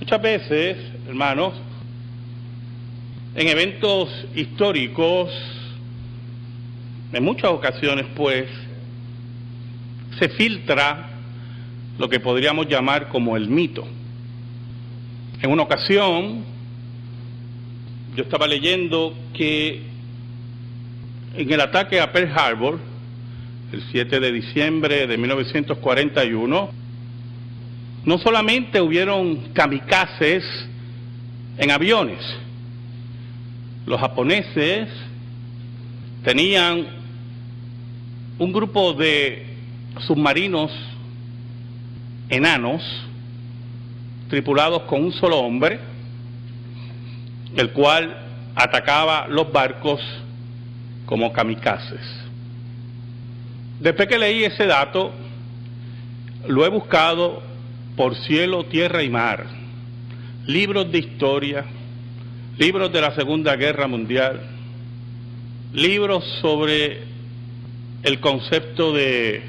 Muchas veces, hermanos, en eventos históricos, en muchas ocasiones, pues, se filtra lo que podríamos llamar como el mito. En una ocasión, yo estaba leyendo que en el ataque a Pearl Harbor, el 7 de diciembre de 1941, no solamente hubieron kamikazes en aviones. Los japoneses tenían un grupo de submarinos enanos, tripulados con un solo hombre, el cual atacaba los barcos como kamikazes. Después que leí ese dato, lo he buscado por cielo, tierra y mar, libros de historia, libros de la Segunda Guerra Mundial, libros sobre el concepto de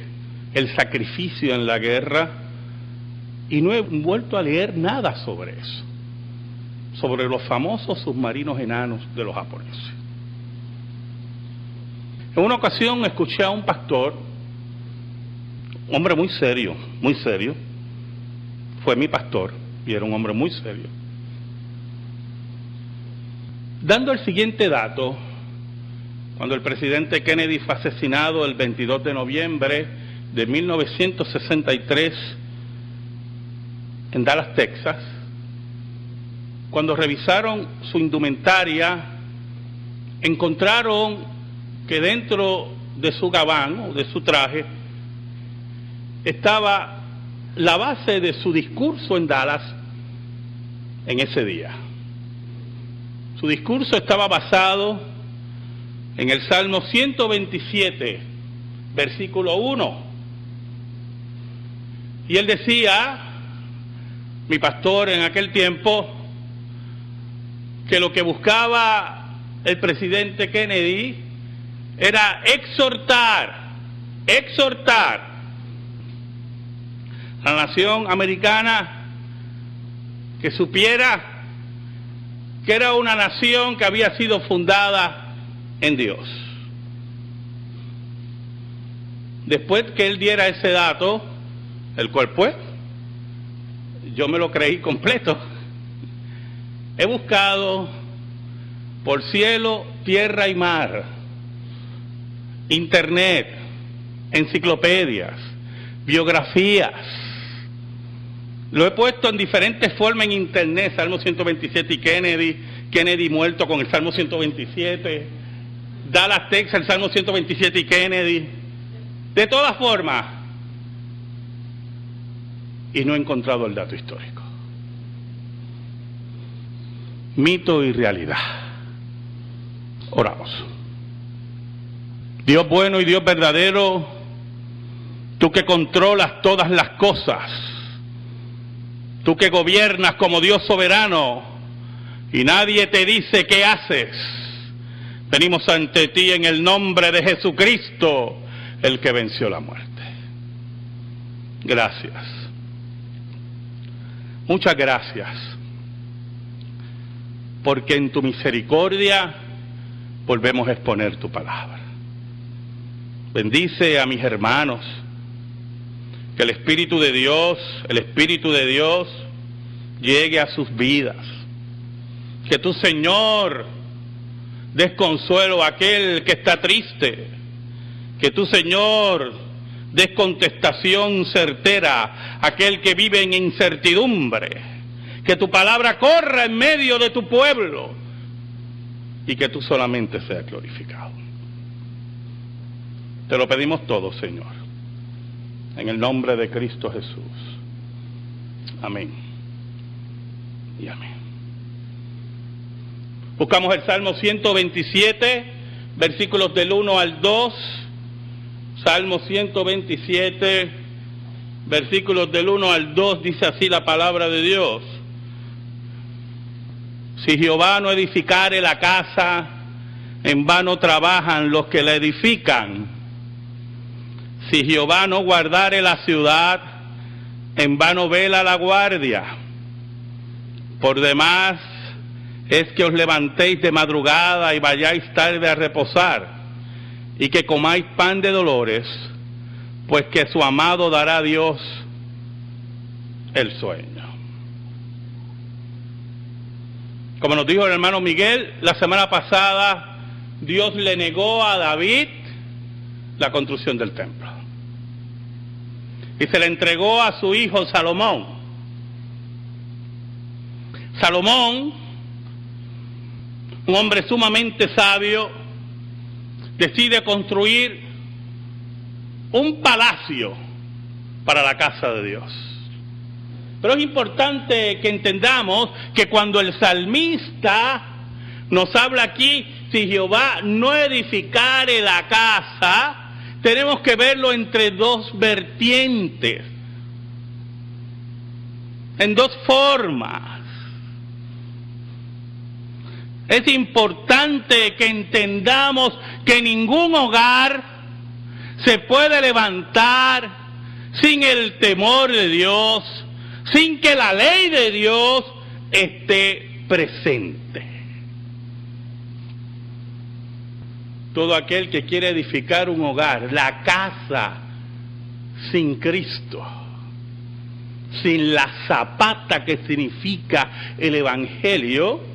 el sacrificio en la guerra, y no he vuelto a leer nada sobre eso, sobre los famosos submarinos enanos de los japoneses. En una ocasión escuché a un pastor, hombre muy serio, fue mi pastor y era un hombre muy serio, dando el siguiente dato. Cuando el presidente Kennedy fue asesinado el 22 de noviembre de 1963 en Dallas, Texas, cuando revisaron su indumentaria, encontraron que dentro de su gabán o de su traje estaba la base de su discurso en Dallas en ese día. Su discurso estaba basado en el Salmo 127, versículo 1. Y él decía, mi pastor en aquel tiempo, que lo que buscaba el presidente Kennedy era exhortar a la nación americana que supiera que era una nación que había sido fundada en Dios. Después que él diera ese dato, el cual pues yo me lo creí completo, he buscado por cielo, tierra y mar, internet, enciclopedias, biografías. Lo he puesto en diferentes formas en internet, Salmo 127 y Kennedy muerto con el Salmo 127, Dallas, Texas, el Salmo 127 y Kennedy, de todas formas, y no he encontrado el dato histórico. Mito y realidad. Oramos. Dios bueno y Dios verdadero, tú que controlas todas las cosas, tú que gobiernas como Dios soberano y nadie te dice qué haces, venimos ante ti en el nombre de Jesucristo, el que venció la muerte. Gracias. Muchas gracias, porque en tu misericordia volvemos a exponer tu palabra. Bendice a mis hermanos, que el Espíritu de Dios llegue a sus vidas. Que tu Señor des consuelo a aquel que está triste. Que tu Señor des contestación certera a aquel que vive en incertidumbre. Que tu palabra corra en medio de tu pueblo y que tú solamente seas glorificado. Te lo pedimos todo, Señor, en el nombre de Cristo Jesús. Amén y amén. Buscamos el Salmo 127, versículos del 1 al 2. Salmo 127, versículos del 1 al 2, dice así la palabra de Dios. Si Jehová no edificare la casa, en vano trabajan los que la edifican. Si Jehová no guardare la ciudad, en vano vela la guardia. Por demás es que os levantéis de madrugada y vayáis tarde a reposar, y que comáis pan de dolores, pues que su amado dará a Dios el sueño. Como nos dijo el hermano Miguel, la semana pasada Dios le negó a David la construcción del templo. Y se le entregó a su hijo Salomón. Salomón, un hombre sumamente sabio, decide construir un palacio para la casa de Dios. Pero es importante que entendamos que cuando el salmista nos habla aquí, si Jehová no edificare la casa, tenemos que verlo entre dos vertientes, en dos formas. Es importante que entendamos que ningún hogar se puede levantar sin el temor de Dios, sin que la ley de Dios esté presente. Todo aquel que quiere edificar un hogar, la casa, sin Cristo, sin la zapata que significa el Evangelio,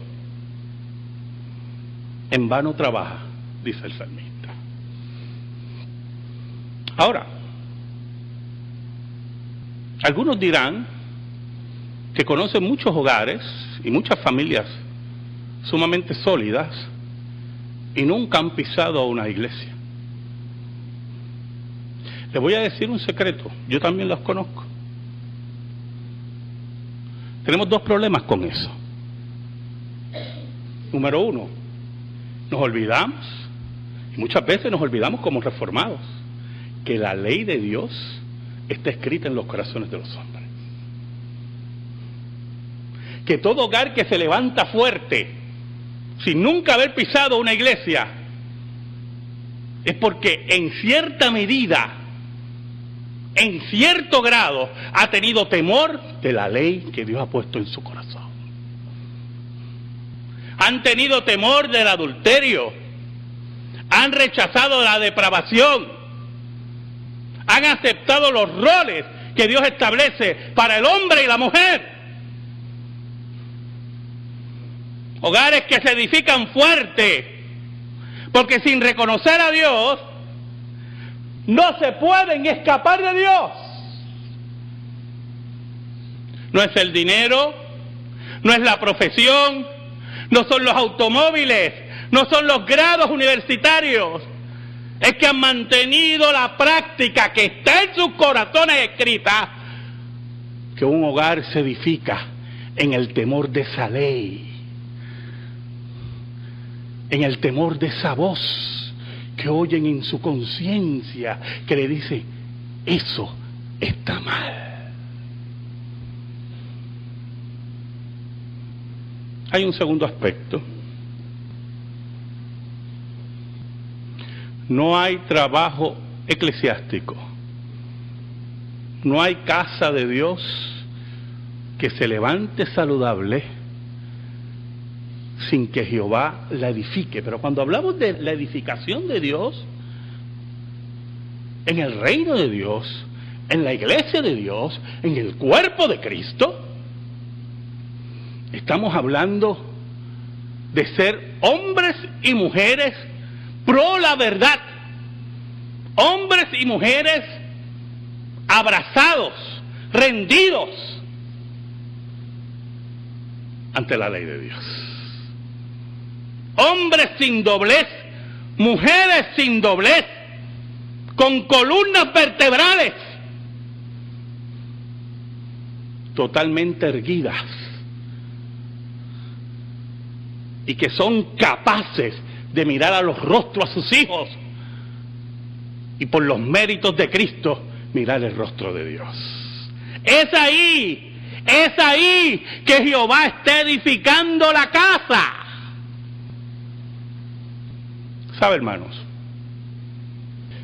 en vano trabaja, dice el salmista. Ahora, algunos dirán que conocen muchos hogares y muchas familias sumamente sólidas y nunca han pisado a una iglesia. Les voy a decir un secreto, yo también los conozco. Tenemos dos problemas con eso. Número uno, nos olvidamos, y muchas veces nos olvidamos como reformados, que la ley de Dios está escrita en los corazones de los hombres. Que todo hogar que se levanta fuerte, sin nunca haber pisado una iglesia, es porque en cierta medida, en cierto grado, ha tenido temor de la ley que Dios ha puesto en su corazón. Han tenido temor del adulterio, han rechazado la depravación, han aceptado los roles que Dios establece para el hombre y la mujer. Hogares que se edifican fuerte, porque sin reconocer a Dios, no se pueden escapar de Dios. No es el dinero, no es la profesión, no son los automóviles, no son los grados universitarios. Es que han mantenido la práctica que está en sus corazones escrita, que un hogar se edifica en el temor de esa ley, en el temor de esa voz que oyen en su conciencia, que le dice, eso está mal. Hay un segundo aspecto. No hay trabajo eclesiástico, no hay casa de Dios que se levante saludable sin que Jehová la edifique. Pero cuando hablamos de la edificación de Dios, en el reino de Dios, en la iglesia de Dios, en el cuerpo de Cristo, estamos hablando de ser hombres y mujeres pro la verdad, hombres y mujeres abrazados, rendidos ante la ley de Dios. Hombres sin doblez, mujeres sin doblez, con columnas vertebrales totalmente erguidas y que son capaces de mirar a los rostros a sus hijos y por los méritos de Cristo mirar el rostro de Dios. Es ahí que Jehová está edificando la casa. ¿Sabe, hermanos?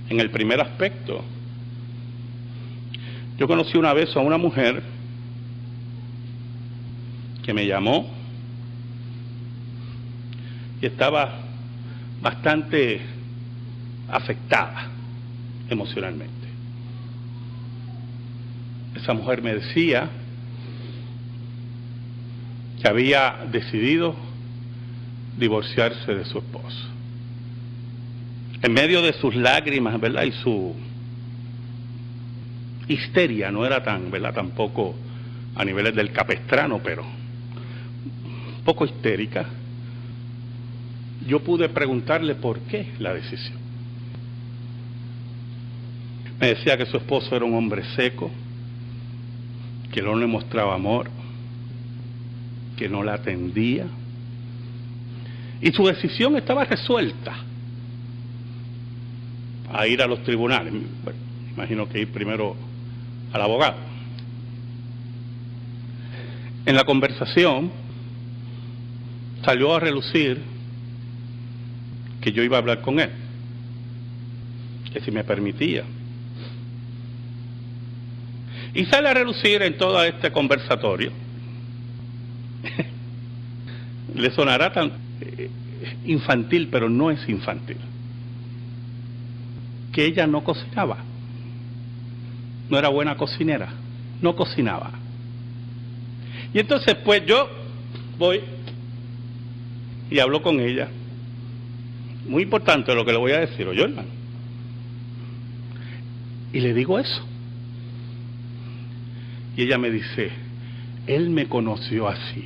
En el primer aspecto, yo conocí una vez a una mujer que me llamó y estaba bastante afectada emocionalmente. Esa mujer me decía que había decidido divorciarse de su esposo. En medio de sus lágrimas, ¿verdad?, y su histeria, no era tan, ¿verdad?, tampoco a niveles del capestrano, pero un poco histérica, yo pude preguntarle por qué la decisión. Me decía que su esposo era un hombre seco, que no le mostraba amor, que no la atendía, y su decisión estaba resuelta a ir a los tribunales. Bueno, imagino que ir primero al abogado. En la conversación salió a relucir que yo iba a hablar con él, que si me permitía. Y sale a relucir en todo este conversatorio. Le sonará tan infantil, pero no es infantil, que ella no cocinaba, no era buena cocinera, no cocinaba. Y entonces pues yo voy y hablo con ella. Muy importante lo que le voy a decir, oye, hermano. Y le digo eso. Y ella me dice, él me conoció así.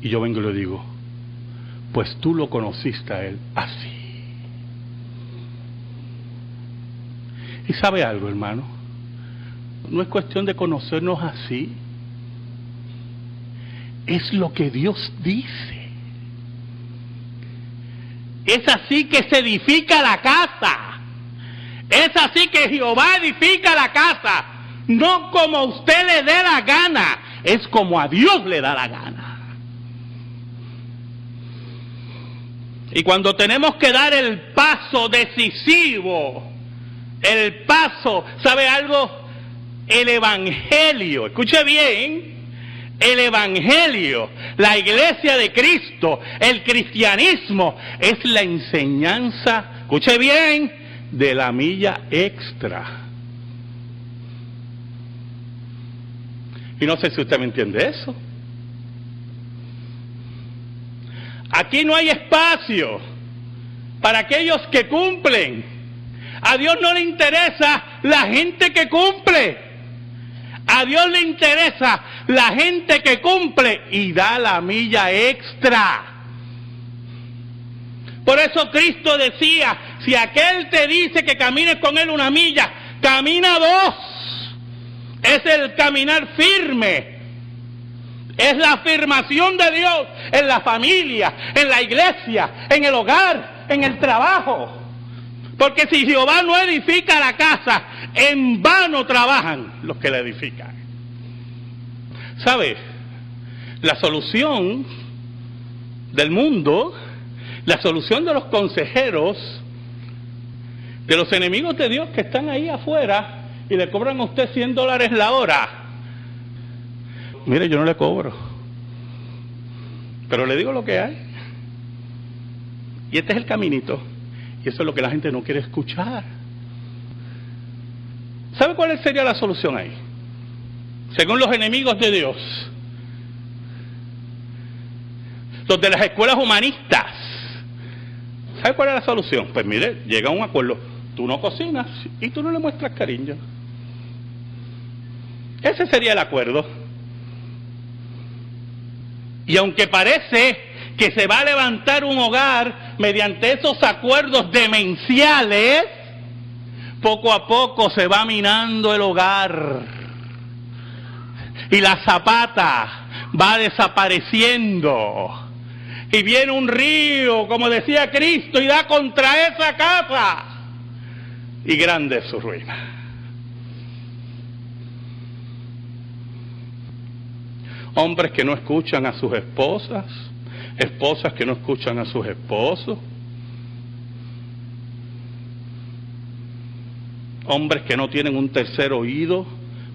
Y yo vengo y le digo, pues tú lo conociste a él así. Y sabe algo, hermano, no es cuestión de conocernos así, es lo que Dios dice. Es así que se edifica la casa, es así que Jehová edifica la casa, no como a usted le dé la gana, es como a Dios le da la gana. Y cuando tenemos que dar el paso decisivo, el paso, ¿sabe algo? El Evangelio, escuche bien, el Evangelio, la iglesia de Cristo, el cristianismo, es la enseñanza, escuche bien, de la milla extra. Y no sé si usted me entiende eso. Aquí no hay espacio para aquellos que cumplen. A Dios no le interesa la gente que cumple. A Dios le interesa la gente que cumple y da la milla extra. Por eso Cristo decía, si aquel te dice que camines con él una milla, camina dos. Es el caminar firme. Es la afirmación de Dios en la familia, en la iglesia, en el hogar, en el trabajo. Porque si Jehová no edifica la casa, en vano trabajan los que la edifican. ¿Sabe? La solución del mundo, la solución de los consejeros, de los enemigos de Dios que están ahí afuera y le cobran a usted $100 la hora. Mire, yo no le cobro, pero le digo lo que hay. Y este es el caminito. Y eso es lo que la gente no quiere escuchar. ¿Sabe cuál sería la solución ahí? Según los enemigos de Dios, los de las escuelas humanistas, ¿sabe cuál es la solución? Pues mire, llega a un acuerdo. Tú no cocinas y tú no le muestras cariño. Ese sería el acuerdo. Y aunque parece que se va a levantar un hogar mediante esos acuerdos demenciales, poco a poco se va minando el hogar. Y la zapata va desapareciendo. Y viene un río, como decía Cristo, y da contra esa casa. Y grande es su ruina. Hombres que no escuchan a sus esposas, esposas que no escuchan a sus esposos, hombres que no tienen un tercer oído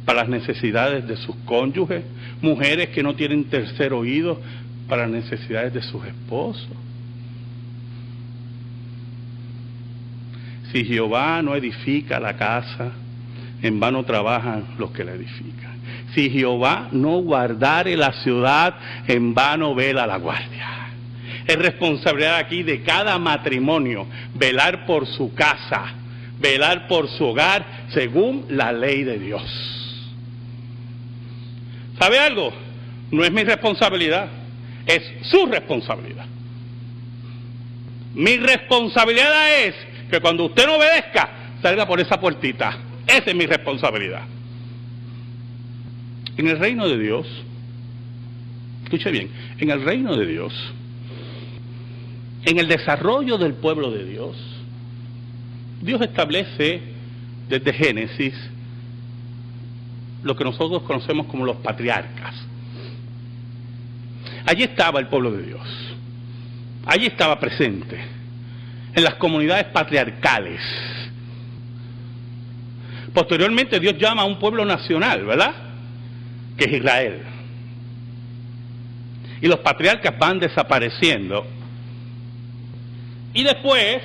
para las necesidades de sus cónyuges, mujeres que no tienen tercer oído para las necesidades de sus esposos. Si Jehová no edifica la casa, en vano trabajan los que la edifican. Si Jehová no guardare la ciudad, en vano vela la guardia. Es responsabilidad aquí de cada matrimonio velar por su casa, velar por su hogar según la ley de Dios. ¿Sabe algo? No es mi responsabilidad, es su responsabilidad. Mi responsabilidad es que cuando usted no obedezca, salga por esa puertita. Esa es mi responsabilidad. En el reino de Dios, escuche bien, en el reino de Dios, en el desarrollo del pueblo de Dios, Dios establece desde Génesis lo que nosotros conocemos como los patriarcas. Allí estaba el pueblo de Dios, allí estaba presente, en las comunidades patriarcales. Posteriormente Dios llama a un pueblo nacional, ¿verdad?, que es Israel. Y los patriarcas van desapareciendo. Y después,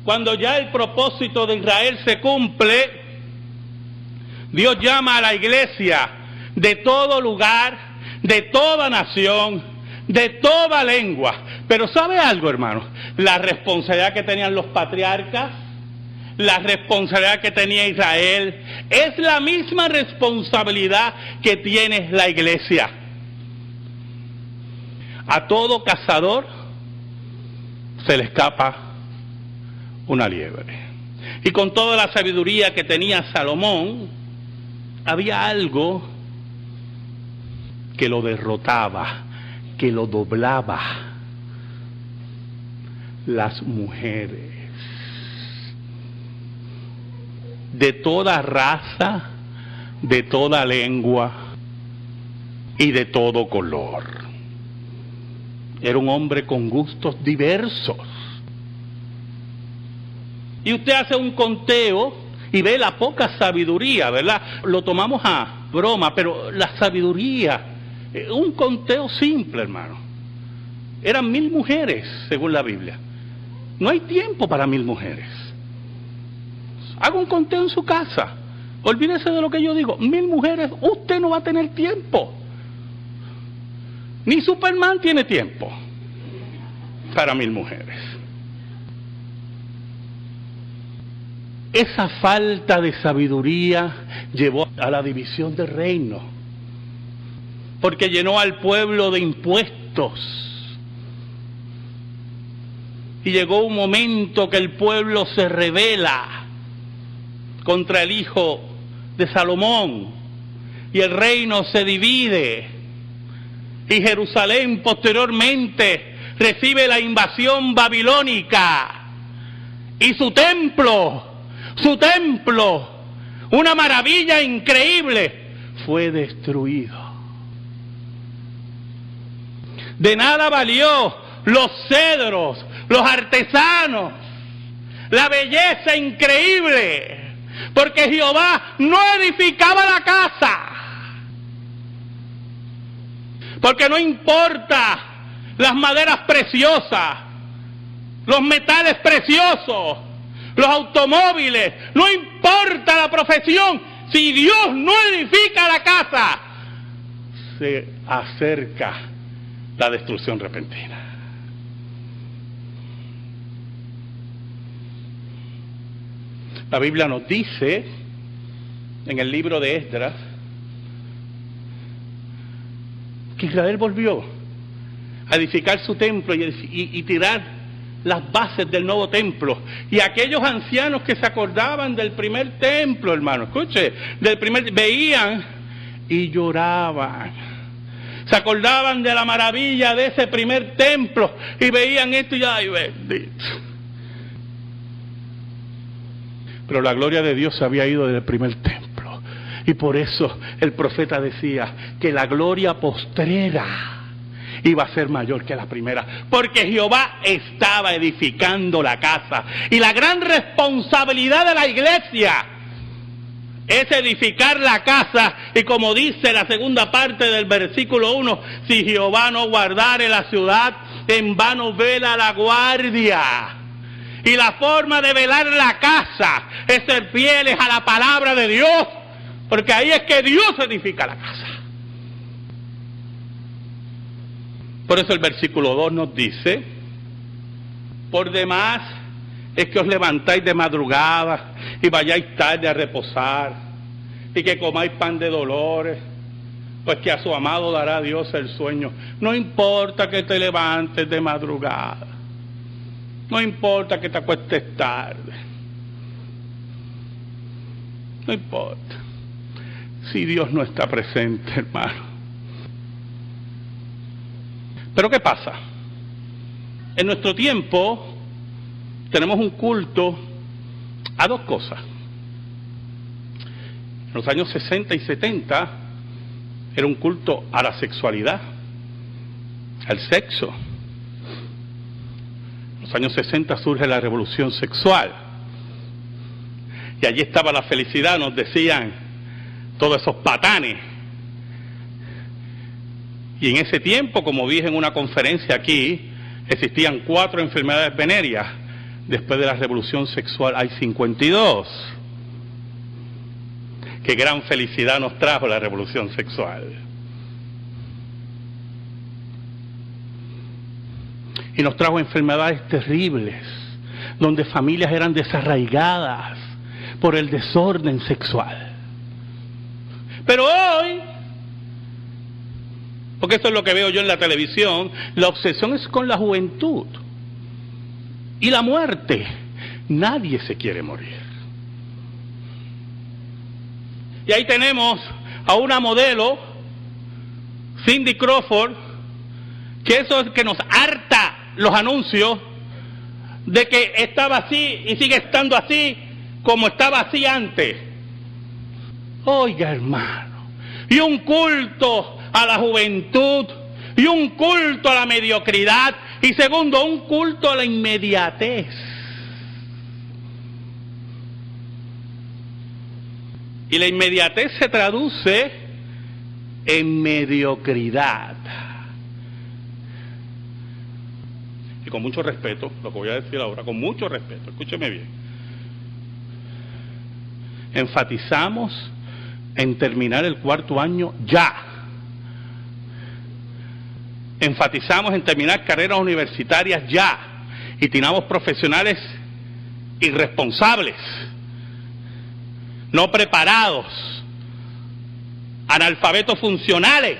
cuando ya el propósito de Israel se cumple, Dios llama a la iglesia de todo lugar, de toda nación, de toda lengua. Pero ¿sabe algo, hermano? La responsabilidad que tenían los patriarcas, la responsabilidad que tenía Israel, es la misma responsabilidad que tiene la iglesia. A todo cazador se le escapa una liebre. Y con toda la sabiduría que tenía Salomón, había algo que lo derrotaba, que lo doblaba: las mujeres. De toda raza, de toda lengua y de todo color. Era un hombre con gustos diversos. Y usted hace un conteo y ve la poca sabiduría, ¿verdad? Lo tomamos a broma, pero la sabiduría, un conteo simple, hermano. Eran 1000 mujeres, según la Biblia. No hay tiempo para 1000 mujeres. Haga un conteo en su casa. Olvídese de lo que yo digo. 1000 mujeres, usted no va a tener tiempo. Ni Superman tiene tiempo para 1000 mujeres. Esa falta de sabiduría llevó a la división del reino, porque llenó al pueblo de impuestos. Y llegó un momento que el pueblo se rebela contra el hijo de Salomón, y el reino se divide, y Jerusalén posteriormente recibe la invasión babilónica, y su templo, una maravilla increíble, fue destruido. De nada valió los cedros, los artesanos, la belleza increíble, porque Jehová no edificaba la casa. Porque no importa las maderas preciosas, los metales preciosos, los automóviles, no importa la profesión, si Dios no edifica la casa, se acerca la destrucción repentina. La Biblia nos dice en el libro de Esdras que Israel volvió a edificar su templo y tirar las bases del nuevo templo. Y aquellos ancianos que se acordaban del primer templo, hermano, escuche, veían y lloraban. Se acordaban de la maravilla de ese primer templo y veían esto y ¡ay, bendito! Pero la gloria de Dios se había ido del primer templo. Y por eso el profeta decía que la gloria postrera iba a ser mayor que la primera. Porque Jehová estaba edificando la casa. Y la gran responsabilidad de la iglesia es edificar la casa, y como dice la segunda parte del versículo 1, si Jehová no guardare la ciudad, en vano vela la guardia. Y la forma de velar la casa es ser fieles a la palabra de Dios, porque ahí es que Dios edifica la casa. Por eso el versículo 2 nos dice: por demás es que os levantáis de madrugada y vayáis tarde a reposar, y que comáis pan de dolores, pues que a su amado dará Dios el sueño. No importa que te levantes de madrugada, no importa que te acuestes tarde, no importa, si Dios no está presente, hermano. Pero ¿qué pasa? En nuestro tiempo tenemos un culto a dos cosas. En los años 60 y 70 era un culto a la sexualidad, al sexo. En los años 60 surge la revolución sexual, y allí estaba la felicidad, nos decían todos esos patanes. Y en ese tiempo, como dije en una conferencia aquí, existían 4 enfermedades venéreas. Después de la revolución sexual hay 52. Qué gran felicidad nos trajo la revolución sexual. Y nos trajo enfermedades terribles, donde familias eran desarraigadas por el desorden sexual. Pero hoy, porque esto es lo que veo yo en la televisión, la obsesión es con la juventud y la muerte. Nadie se quiere morir. Y ahí tenemos a una modelo, Cindy Crawford, que eso es que nos harta los anuncios de que estaba así y sigue estando así como estaba así antes. Oiga, hermano, y un culto a la juventud, y un culto a la mediocridad, y segundo, un culto a la inmediatez. Y la inmediatez se traduce en mediocridad. Y con mucho respeto, lo que voy a decir ahora, con mucho respeto, escúcheme bien. Enfatizamos en terminar el 4º año ya. Enfatizamos en terminar carreras universitarias ya. Y tiramos profesionales irresponsables, no preparados, analfabetos funcionales.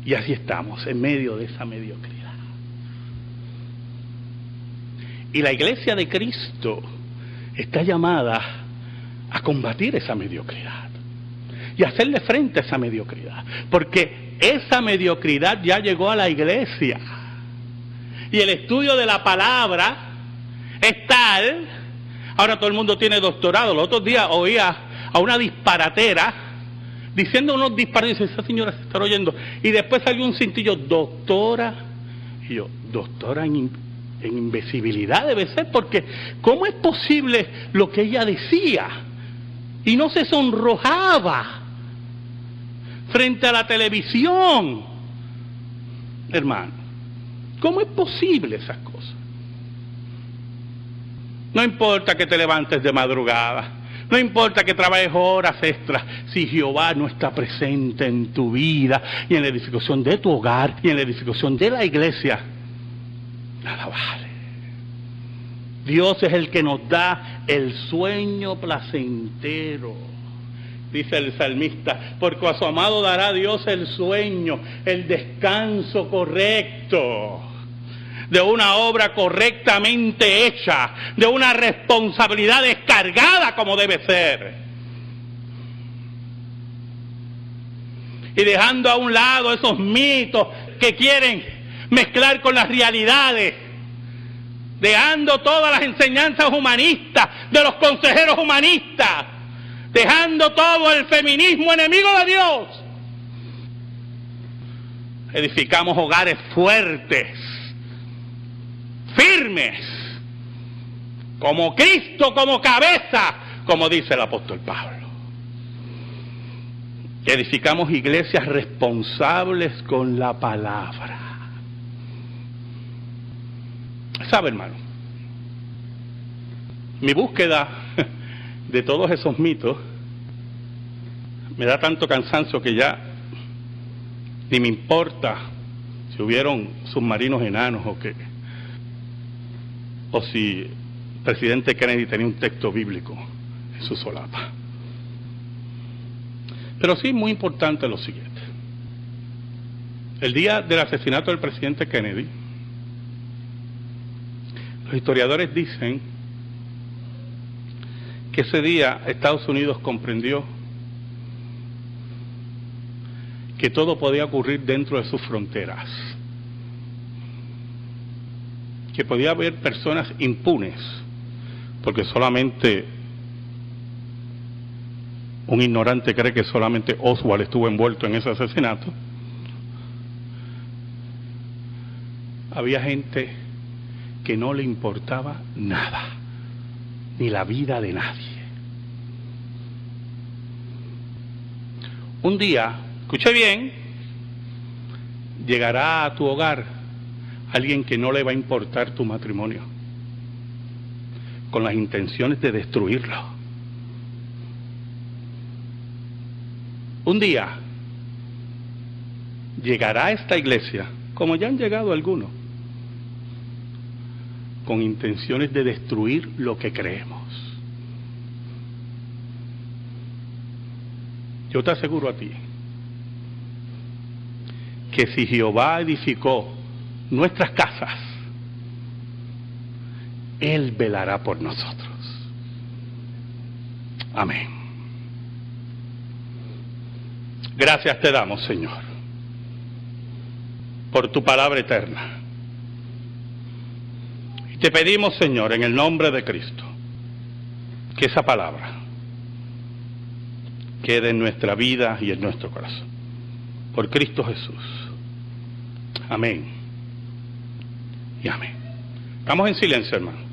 Y así estamos, en medio de esa mediocridad. Y la Iglesia de Cristo está llamada a combatir esa mediocridad y hacerle frente a esa mediocridad, porque esa mediocridad ya llegó a la iglesia, y el estudio de la palabra es tal. Ahora todo el mundo tiene doctorado. Los otros días oía a una disparatera diciendo unos disparates, y esa señora se está oyendo, y después salió un cintillo, doctora, y yo, doctora en invisibilidad debe ser, porque ¿cómo es posible lo que ella decía? Y no se sonrojaba frente a la televisión. Hermano, ¿cómo es posible esas cosas? No importa que te levantes de madrugada, no importa que trabajes horas extras, si Jehová no está presente en tu vida y en la edificación de tu hogar y en la edificación de la iglesia, nada vale. Dios es el que nos da el sueño placentero. Dice el salmista, porque a su amado dará Dios el sueño, el descanso correcto, de una obra correctamente hecha, de una responsabilidad descargada como debe ser. Y dejando a un lado esos mitos que quieren mezclar con las realidades, dejando todas las enseñanzas humanistas de los consejeros humanistas, dejando todo el feminismo enemigo de Dios. Edificamos hogares fuertes, firmes, como Cristo, como cabeza, como dice el apóstol Pablo. Edificamos iglesias responsables con la palabra. ¿Sabe, hermano? Mi búsqueda de todos esos mitos me da tanto cansancio que ya ni me importa si hubieron submarinos enanos o si el presidente Kennedy tenía un texto bíblico en su solapa. Pero sí es muy importante lo siguiente. El día del asesinato del presidente Kennedy, los historiadores dicen que ese día Estados Unidos comprendió que todo podía ocurrir dentro de sus fronteras, que podía haber personas impunes, porque solamente un ignorante cree que solamente Oswald estuvo envuelto en ese asesinato. Había gente que no le importaba nada, ni la vida de nadie. Un día, escuche bien, llegará a tu hogar alguien que no le va a importar tu matrimonio, con las intenciones de destruirlo. Un día llegará a esta iglesia, como ya han llegado algunos, con intenciones de destruir lo que creemos. Yo te aseguro a ti que si Jehová edificó nuestras casas, Él velará por nosotros. Amén. Gracias te damos, Señor, por tu palabra eterna. Y te pedimos, Señor, en el nombre de Cristo, que esa palabra quede en nuestra vida y en nuestro corazón. Por Cristo Jesús. Amén. Y amén. Estamos en silencio, hermano.